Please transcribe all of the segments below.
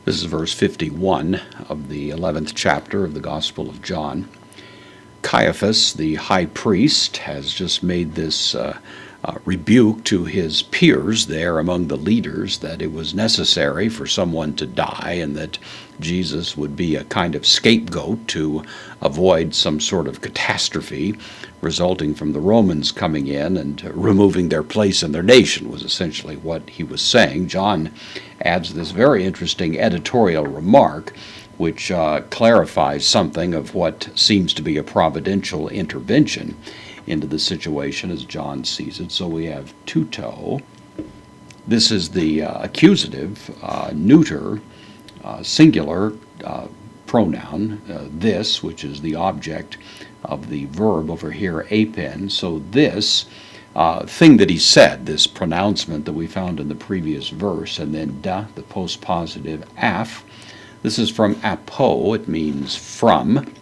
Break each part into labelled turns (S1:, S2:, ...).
S1: This is verse 51 of the 11th chapter of the Gospel of John. Caiaphas, the high priest, has just made this rebuke to his peers there among the leaders that it was necessary for someone to die and that Jesus would be a kind of scapegoat to avoid some sort of catastrophe resulting from the Romans coming in and removing their place in their nation, was essentially what he was saying. John adds this very interesting editorial remark which clarifies something of what seems to be a providential intervention into the situation as John sees it. So we have tuto. This is the accusative, neuter, singular pronoun, this, which is the object of the verb over here, apen. So this thing that he said, this pronouncement that we found in the previous verse, and then da, the postpositive af, this is from apo, it means from.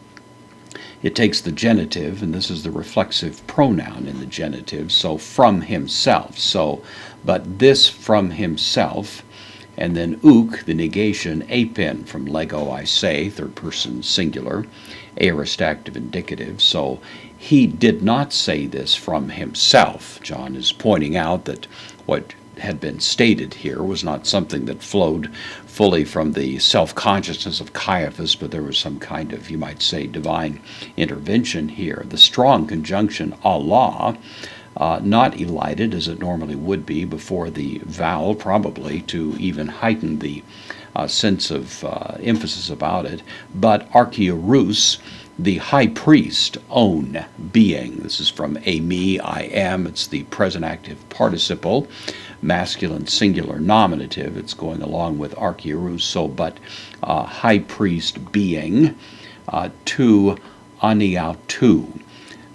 S1: It takes the genitive, and this is the reflexive pronoun in the genitive, so from himself. So, but this from himself, and then uk, the negation, apen, from lego I say, third person singular, aorist active indicative. So he did not say this from himself. John is pointing out that what had been stated here was not something that flowed fully from the self-consciousness of Caiaphas, but there was some kind of, you might say, divine intervention here. The strong conjunction Allah, not elided as it normally would be before the vowel, probably to even heighten the sense of emphasis about it, but archaeurus, the high priest, own, being. This is from ami, I am. It's the present active participle, masculine singular nominative. It's going along with archaeurus, so but high priest being, to aniautu.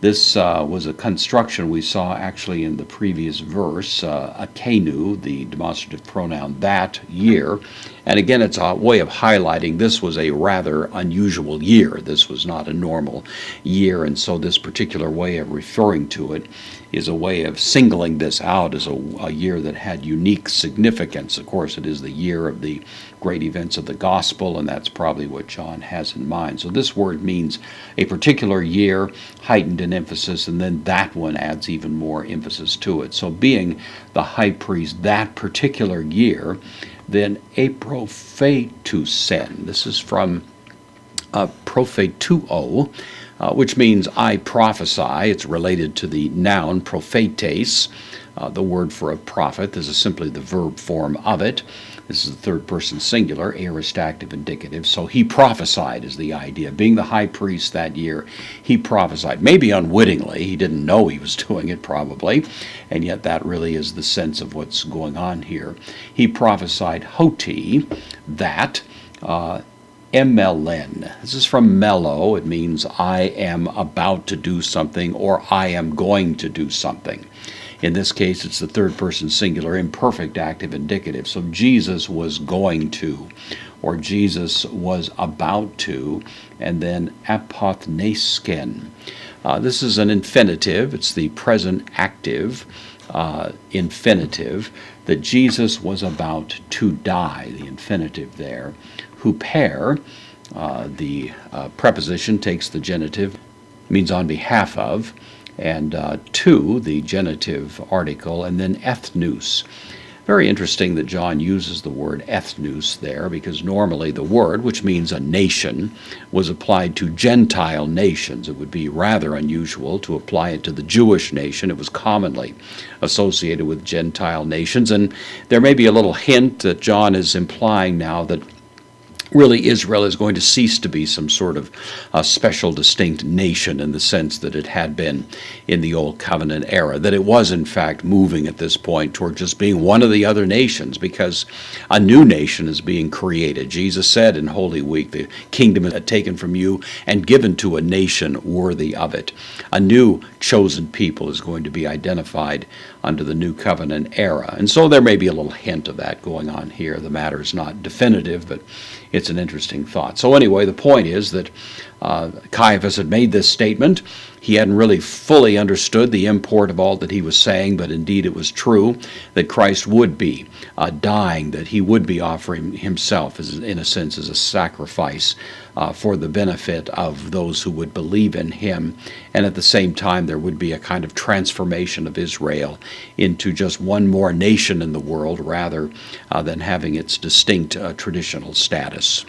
S1: This was a construction we saw actually in the previous verse, akenu, the demonstrative pronoun that year. And again, it's a way of highlighting this was a rather unusual year. This was not a normal year, and so this particular way of referring to it is a way of singling this out as a year that had unique significance. Of course, it is the year of the great events of the gospel, and that's probably what John has in mind. So this word means a particular year, heightened in emphasis, and then that one adds even more emphasis to it. So being the high priest that particular year, then aprophetusen. This is from prophetuo, which means I prophesy. It's related to the noun prophetes, the word for a prophet. This is simply the verb form of it. This is the third person singular, aorist active indicative. So he prophesied is the idea. Being the high priest that year, he prophesied. Maybe unwittingly. He didn't know he was doing it probably. And yet that really is the sense of what's going on here. He prophesied hoti, that, emelen. This is from mello. It means I am about to do something or I am going to do something. In this case, it's the third person singular, imperfect active indicative. So Jesus was going to, or Jesus was about to, and then apothnesken. This is an infinitive. It's the present active infinitive, that Jesus was about to die, the infinitive there. Huper, the preposition takes the genitive, means on behalf of, and to, the genitive article, and then ethnus. Very interesting that John uses the word ethnus there, because normally the word, which means a nation, was applied to Gentile nations. It would be rather unusual to apply it to the Jewish nation. It was commonly associated with Gentile nations, and there may be a little hint that John is implying now that really Israel is going to cease to be some sort of special distinct nation in the sense that it had been in the Old Covenant era, that it was in fact moving at this point toward just being one of the other nations, because a new nation is being created. Jesus said in Holy Week, the kingdom is taken from you and given to a nation worthy of it. A new chosen people is going to be identified under the New Covenant era. And so there may be a little hint of that going on here. The matter is not definitive, but it's an interesting thought. So anyway, the point is that Caiaphas had made this statement. He hadn't really fully understood the import of all that he was saying, but indeed it was true that Christ would be dying, that he would be offering himself, in a sense, as a sacrifice for the benefit of those who would believe in him. And at the same time, there would be a kind of transformation of Israel into just one more nation in the world rather than having its distinct traditional status.